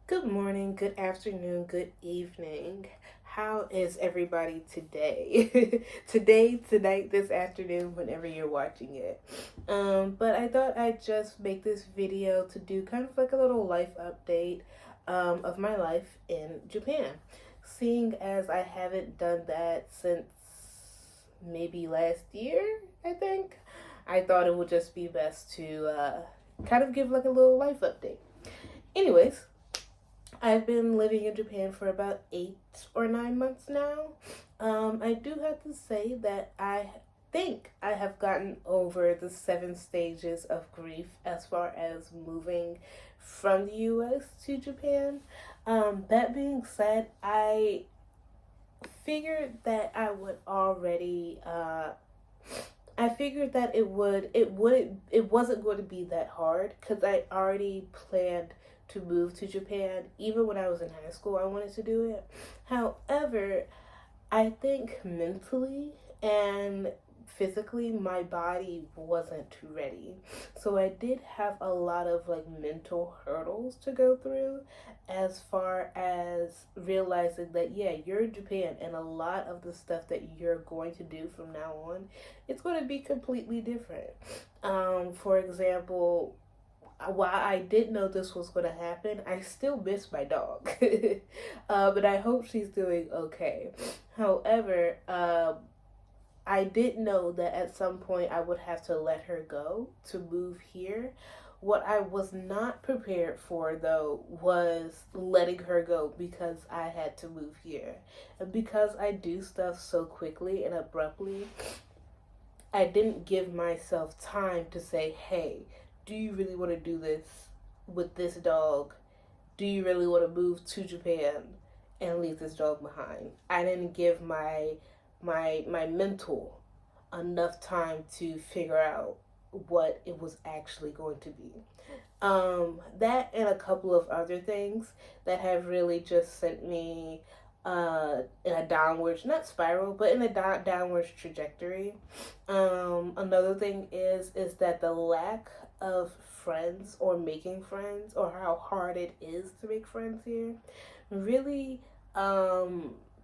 Good morning, good afternoon, good evening. How is everybody today? Today, tonight, this afternoon, whenever you're watching it. But I thought I'd just make this video to do kind of like a little life update of my life in Japan. Seeing as I haven't done that since maybe last year, I think, I thought it would just be best to kind of give like a little life update. Anyways, I've been living in Japan for about 8 or 9 months now. I do have to say that I think I have gotten over the 7 stages of grief as far as moving from the US to Japan. That being said, I figured that I would already I figured that it wasn't going to be that hard because I already planned to move to Japan. Even when I was in high school, I wanted to do it. However, I think mentally and physically my body wasn't ready. So I did have a lot of like mental hurdles to go through as far as realizing that yeah, you're in Japan and a lot of the stuff that you're going to do from now on it's going to be completely different. For example, while I did know this was going to happen, I still miss my dog. But I hope she's doing okay. However, I did know that at some point I would have to let her go to move here. What I was not prepared for, though, was letting her go because I had to move here. And because I do stuff so quickly and abruptly, I didn't give myself time to say, hey, do you really want to do this with this dog? Do you really want to move to Japan and leave this dog behind? I didn't give my mental enough time to figure out what it was actually going to be. That and a couple of other things that have really just sent me in a downward, not spiral, but in a downward trajectory. Another thing is that the lack of friends or making friends or how hard it is to make friends here really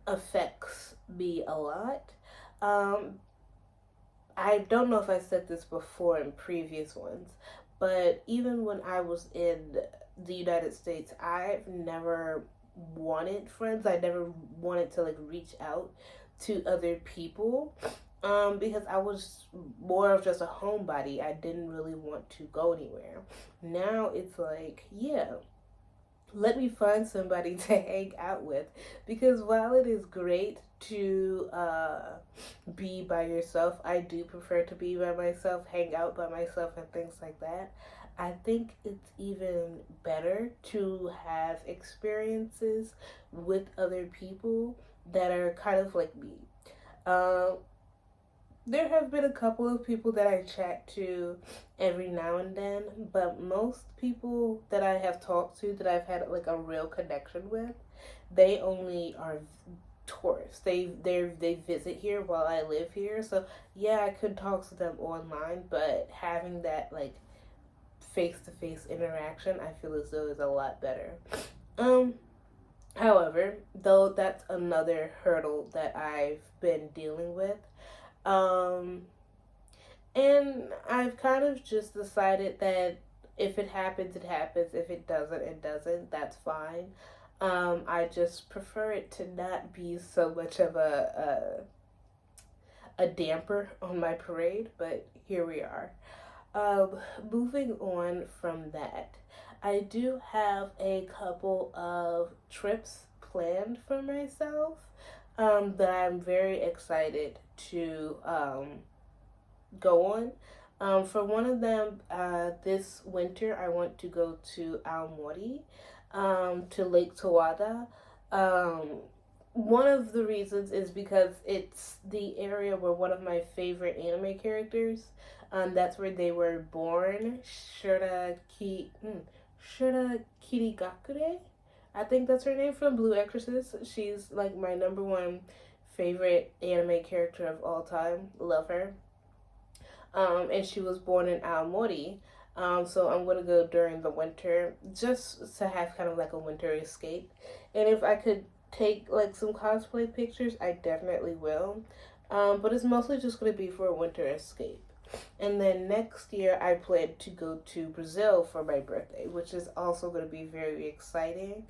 affects me a lot. Um, I don't know if I said this before in previous ones, but even when I was in the United States, I've never wanted friends. I never wanted to like reach out to other people because I was more of just a homebody. I didn't really want to go anywhere. Now it's like, yeah, let me find somebody to hang out with because while it is great to be by yourself, I do prefer to be by myself, hang out by myself and things like that. I think it's even better to have experiences with other people that are kind of like me. um, there have been a couple of people that I chat to every now and then, but most people that I have talked to that I've had like a real connection with, they only are tourists. They visit here while I live here. So yeah, I could talk to them online, but having that like face to face interaction, I feel as though is a lot better. Um, However, though that's another hurdle that I've been dealing with. Um, and I've kind of just decided that if it happens, it happens. If it doesn't, it doesn't. That's fine. I just prefer it to not be so much of a damper on my parade, but here we are. Um, Moving on from that, I do have a couple of trips planned for myself that I'm very excited to go on. For one of them, this winter, I want to go to Aomori, to Lake Tawada. Um, One of the reasons is because it's the area where one of my favorite anime characters, that's where they were born, Shura Kirigakure. I think that's her name from Blue Exorcist. She's like my number one favorite anime character of all time. Love her. And she was born in Aomori. So I'm gonna go during the winter just to have kind of like a winter escape. And if I could take like some cosplay pictures, I definitely will. But it's mostly just gonna be for a winter escape. And then next year, I plan to go to Brazil for my birthday, which is also going to be very exciting.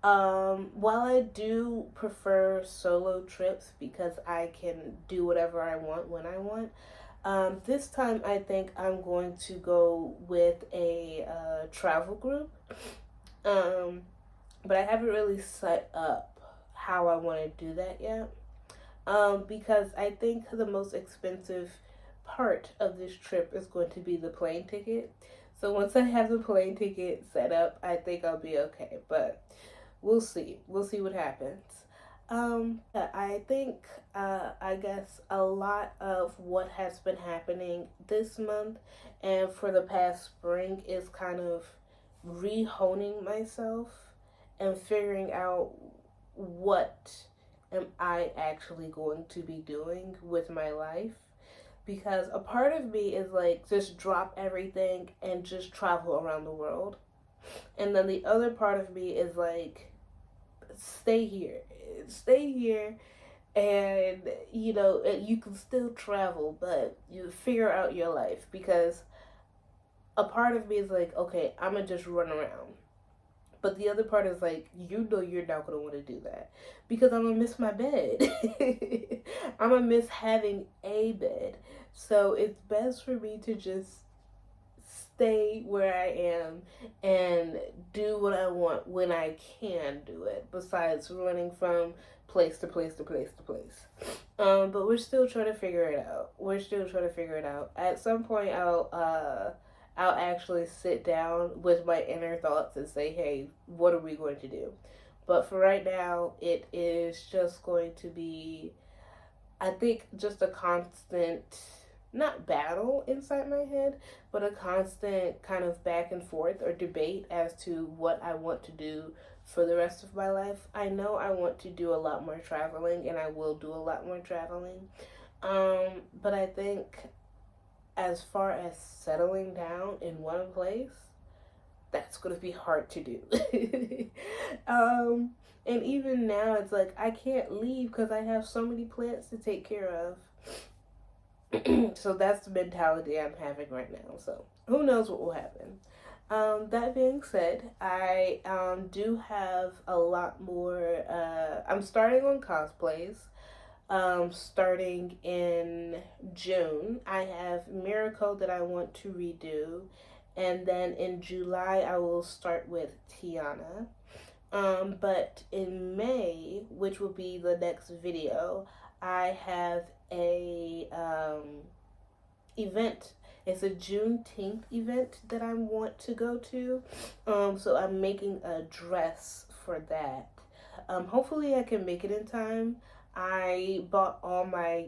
While I do prefer solo trips because I can do whatever I want when I want, this time I think I'm going to go with a travel group. Um, but I haven't really set up how I want to do that yet. Because I think the most expensive part of this trip is going to be the plane ticket. So once I have the plane ticket set up, I think I'll be okay. But we'll see. We'll see what happens. I think, I guess a lot of what has been happening this month and for the past spring is kind of rehoning myself and figuring out what am I actually going to be doing with my life. Because a part of me is like, just drop everything and just travel around the world. And then the other part of me is like, stay here. Stay here, and you can still travel, but you figure out your life. Because a part of me is like, okay, I'm gonna just run around. But the other part is like, you're not gonna want to do that because I'm gonna miss my bed. I'm gonna miss having a bed. So it's best for me to just stay where I am and do what I want when I can do it, besides running from place to place to place to place. But we're still trying to figure it out. We're still trying to figure it out. At some point, I'll actually sit down with my inner thoughts and say, hey, what are we going to do? But for right now, it is just going to be, I think, just a constant, not battle inside my head, but a constant kind of back and forth or debate as to what I want to do for the rest of my life. I know I want to do a lot more traveling, and I will do a lot more traveling. But I think as far as settling down in one place, that's going to be hard to do. And even now, it's like I can't leave because I have so many plants to take care of. So that's the mentality I'm having right now. So who knows what will happen. That being said, I do have a lot more. I'm starting on cosplays. Starting in June, I have Miracle that I want to redo. And then in July, I will start with Tiana. But in May, which will be the next video, I have a event. It's a Juneteenth event that I want to go to. So I'm making a dress for that. Hopefully I can make it in time. I bought all my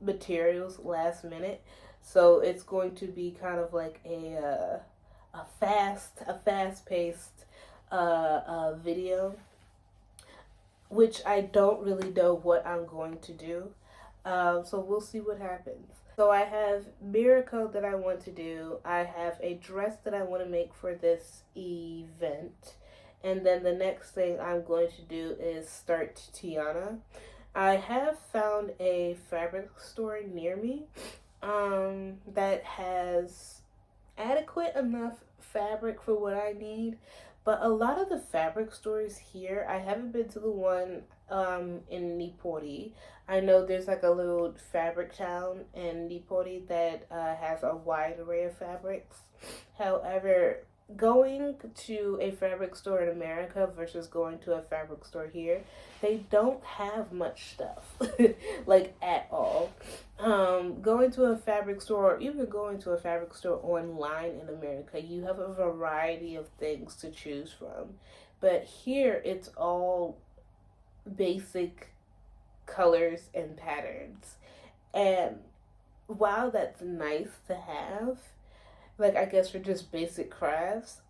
materials last minute, so it's going to be kind of like a fast paced video, which I don't really know what I'm going to do. So we'll see what happens. So I have Miracle that I want to do. I have a dress that I want to make for this event. And then the next thing I'm going to do is start Tiana. I have found a fabric store near me that has adequate enough fabric for what I need. But a lot of the fabric stores here, I haven't been to the one in Nipori. I know there's like a little fabric town in Nipori that has a wide array of fabrics. However, going to a fabric store in America versus going to a fabric store here, they don't have much stuff, like at all. Going to a fabric store, or even going to a fabric store online in America, you have a variety of things to choose from. But here, it's all basic colors and patterns. And while that's nice to have, like I guess for just basic crafts,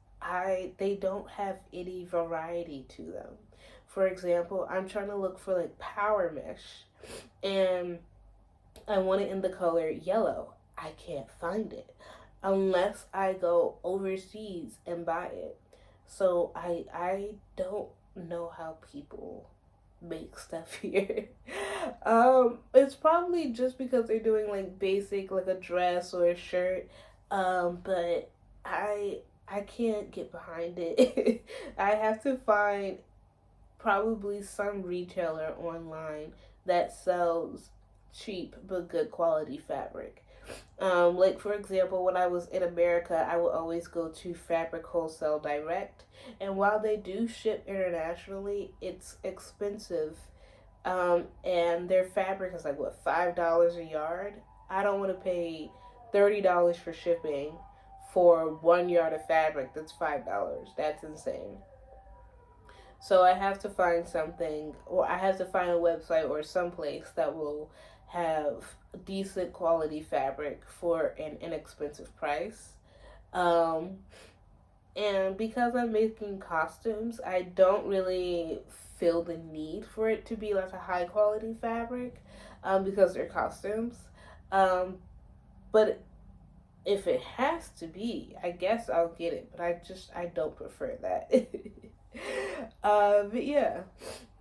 they don't have any variety to them. For example, I'm trying to look for like power mesh, and I want it in the color yellow. I can't find it. unless I go overseas and buy it. So I don't know how people make stuff here. It's probably just because they're doing like basic, like a dress or a shirt. But I can't get behind it. I have to find probably some retailer online that sells cheap but good quality fabric. Like for example, when I was in America, I would always go to Fabric Wholesale Direct, and while they do ship internationally, it's expensive. And their fabric is like what, $5 a yard. I don't want to pay $30 for shipping for 1 yard of fabric. That's $5. That's insane. So I have to find something, or I have to find a website or someplace that will have decent quality fabric for an inexpensive price. Um, and because I'm making costumes, I don't really feel the need for it to be like a high quality fabric, because they're costumes. Um, but if it has to be, I guess I'll get it. But I don't prefer that. But yeah,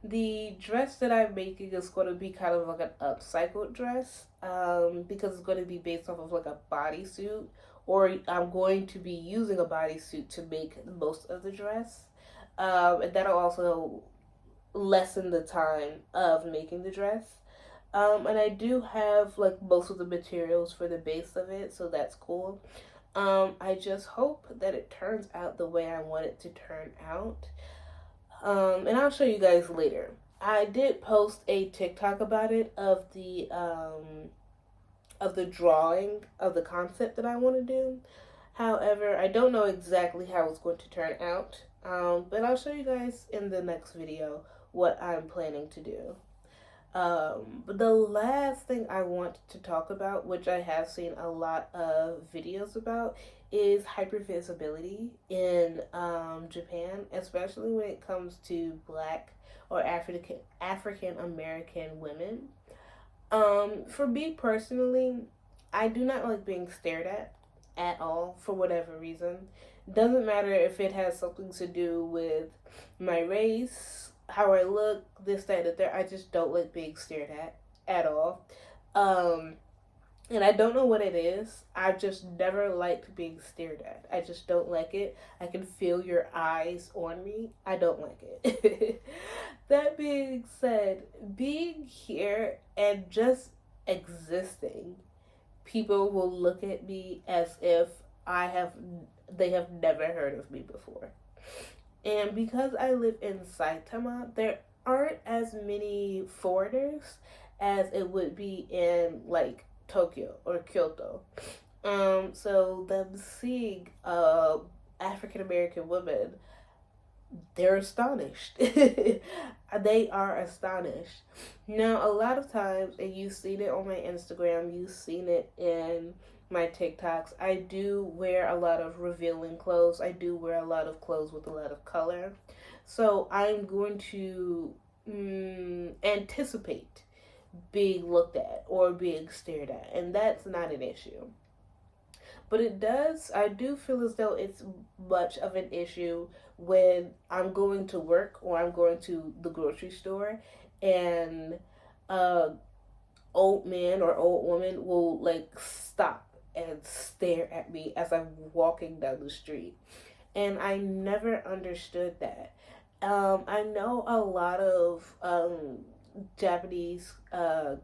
the dress that I'm making is going to be kind of like an upcycled dress, because it's going to be based off of like a bodysuit, or I'm going to be using a bodysuit to make most of the dress. And that'll also lessen the time of making the dress. And I do have like most of the materials for the base of it, so that's cool. I just hope that it turns out the way I want it to turn out. And I'll show you guys later. I did post a TikTok about it of the drawing of the concept that I want to do. However, I don't know exactly how it's going to turn out. But I'll show you guys in the next video what I'm planning to do. But the last thing I want to talk about, which I have seen a lot of videos about, is hypervisibility in Japan, especially when it comes to Black or African American women. For me personally, I do not like being stared at all for whatever reason. Doesn't matter if it has something to do with my race, how I look, this, that, and that. I just don't like being stared at all. Um, and I don't know what it is. I've just never liked being stared at. I just don't like it. I can feel your eyes on me. I don't like it. That being said, being here and just existing, people will look at me as if I have they have never heard of me before. And because I live in Saitama, there aren't as many foreigners as it would be in like Tokyo or Kyoto. So them seeing African American women, they're astonished. They are astonished. Now, a lot of times, and you've seen it on my Instagram, you've seen it in my TikToks, I do wear a lot of revealing clothes. I do wear a lot of clothes with a lot of color. So I'm going to anticipate being looked at or being stared at, and that's not an issue. But I do feel as though it's much of an issue when I'm going to work or I'm going to the grocery store, and uh old man or old woman will like stop and stare at me as I'm walking down the street. And I never understood that. I know a lot of Japanese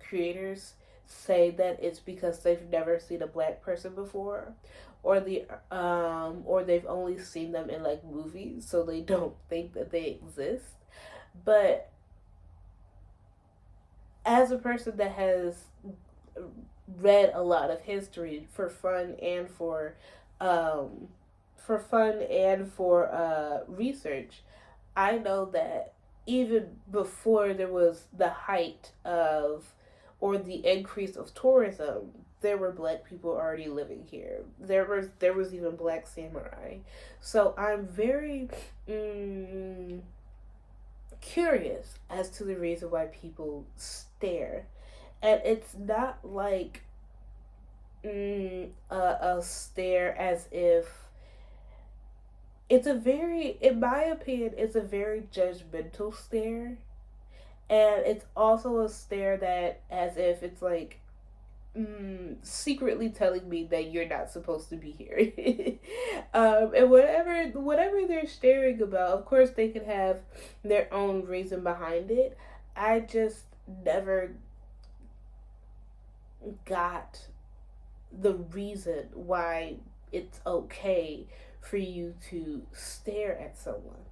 creators say that it's because they've never seen a black person before, or they've only seen them in like movies, so they don't think that they exist. But as a person that has read a lot of history um, for research, I know that even before there was the height of or the increase of tourism, there were black people already living here. There was even black samurai. So I'm very curious as to the reason why people stare. And it's not like a stare as if it's a very, in my opinion, it's a very judgmental stare. And it's also a stare that, as if it's like, secretly telling me that you're not supposed to be here. And whatever they're staring about, of course, they could have their own reason behind it. I just never got the reason why it's okay for you to stare at someone.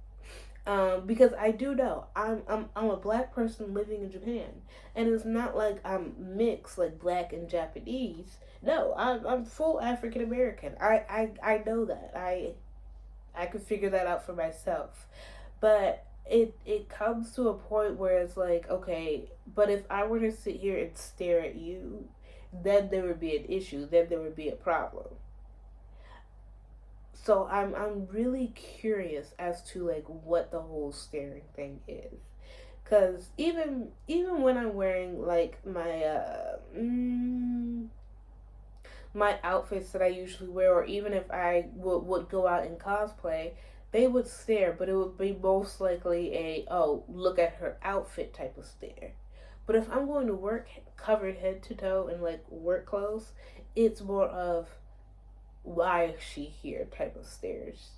Because I do know I'm a black person living in Japan, and it's not like I'm mixed like black and Japanese. No, I'm full African American. I know that. I could figure that out for myself, but it comes to a point where it's like, okay, but if I were to sit here and stare at you, then there would be an issue. Then there would be a problem. So I'm really curious as to like what the whole staring thing is, because even when I'm wearing like my outfits that I usually wear, or even if I would go out in cosplay, they would stare, but it would be most likely a, oh, look at her outfit type of stare. But if I'm going to work covered head to toe in like work clothes, it's more of, why is she here type of stares.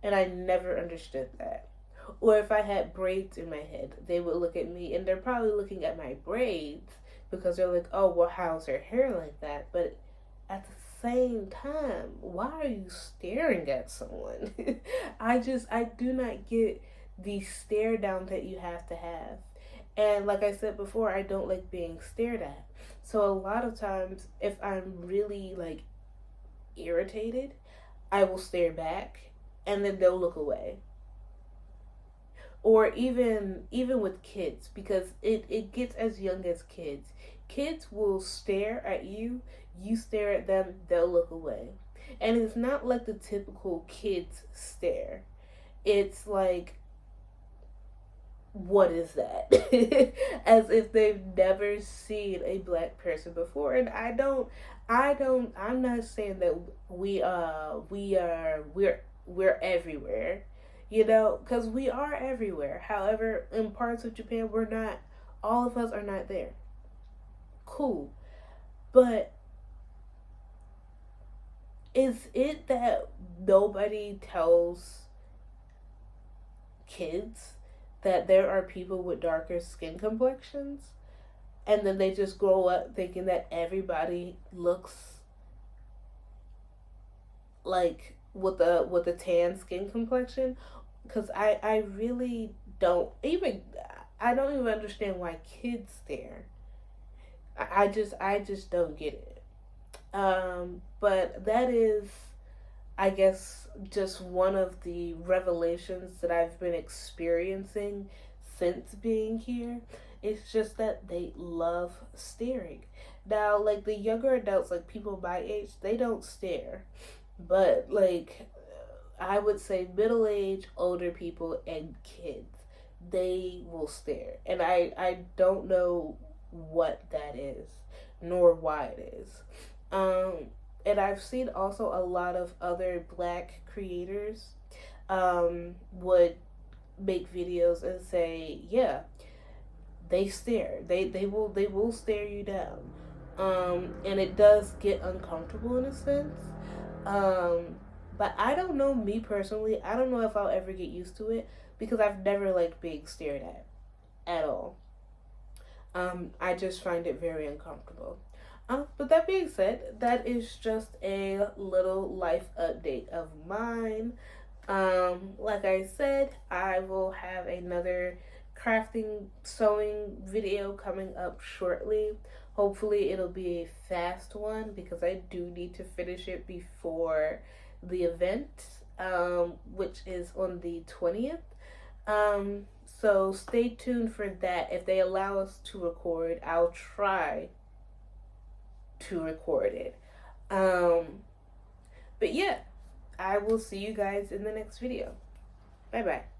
And I never understood that. Or if I had braids in my head, they would look at me and they're probably looking at my braids because they're like, oh, well, how's her hair like that? But at the same time, why are you staring at someone? I do not get the stare down that you have to have. And like I said before, I don't like being stared at. So a lot of times, if I'm really like irritated, I will stare back and then they'll look away. Or even with kids, because it gets as young as kids. Kids will stare at you, you stare at them, they'll look away. And it's not like the typical kids stare. It's like, what is that? As if they've never seen a black person before. And I'm not saying that we're everywhere, because we are everywhere. However, in parts of Japan, we're not, all of us are not there. Cool. But is it that nobody tells kids that there are people with darker skin complexions, and then they just grow up thinking that everybody looks like with a tan skin complexion? Because I really don't even, I don't even understand why kids stare. I just don't get it. But that is, I guess, just one of the revelations that I've been experiencing since being here. It's just that they love staring. Now, like the younger adults, like people my age, they don't stare. But like, I would say middle age, older people, and kids, they will stare. And I don't know what that is, nor why it is. Um, and I've seen also a lot of other black creators would make videos and say, yeah, they stare. They will stare you down. And it does get uncomfortable in a sense. Um, but I don't know, me personally, I don't know if I'll ever get used to it because I've never liked being stared at all. I just find it very uncomfortable. But that being said, that is just a little life update of mine. Like I said, I will have another crafting sewing video coming up shortly. Hopefully, it'll be a fast one because I do need to finish it before the event, which is on the 20th. So stay tuned for that. If they allow us to record, I'll try to record it. Um, but yeah, I will see you guys in the next video. Bye bye.